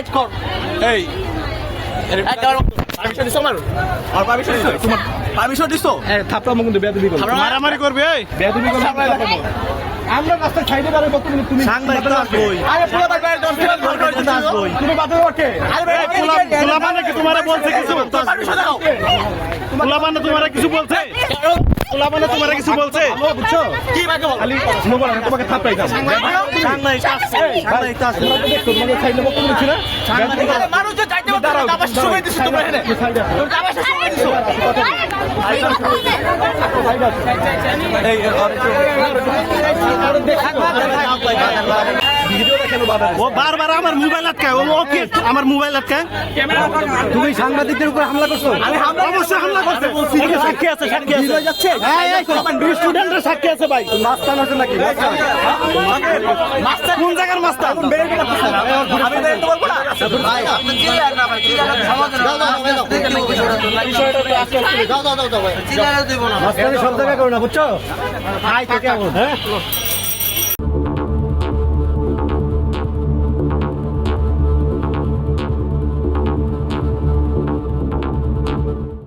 side কর এই permission দিছো আমার আর পারমিশন দিছো তোমার পারমিশন দিছো থাপড়া মুখ কিন্তু বেয়াদবি করবে মারামারি করবে এই বেয়াদবি করবে আমরা রাস্তায় সাইডে দাঁড়াবো তুমি সাংবাদিক তো আসবই আরে পুরো বাইরে ঘর করে দিতে আসবই তুমি বাধা ওকে আরে পোলাপানে কি তোমারে বলছে কিছু পারমিশন দাও পোলাপানে তোমারে কিছু বলছে পোলাপানে তোমারে কিছু বলছে বুঝছো কি বাকি বল খালি স্লোগান তোমাকে থাপড়াই দাও সাংবাদিক আসছে সাংবাদিক তো আসছে তোমাকে সাইডে বক্তব্য দিচ্ছি না মানুষ যে যাইতে পারবে না আবার সময় দিছো তোমরা এখানে তোমরা আবার সময় দিছো এই ভিডিওটা কেন বাধা ও বারবার আমার মোবাইল আটকায় ও ওকে আমার মোবাইল আটকায় তুমি সাংবাদিকদের উপর হামলা করছো অবশ্যই হামলা করছে ওকে সাক্ষী আছে যাচ্ছে দুই স্টুডেন্টের সাক্ষী আছে ভাই মাস্তান আছে নাকি মাস্টার কোন জায়গার মাস্টার আমি বেরোতে বলবো না ভাই আপনি চিল্লান না ভাই চিল্লান সমাধান দাও দাও দাও ভাই চিল্লান দেব না মাস্তানি সব জায়গায় করো না বুঝছো ভাই তো কেমন হ্যাঁ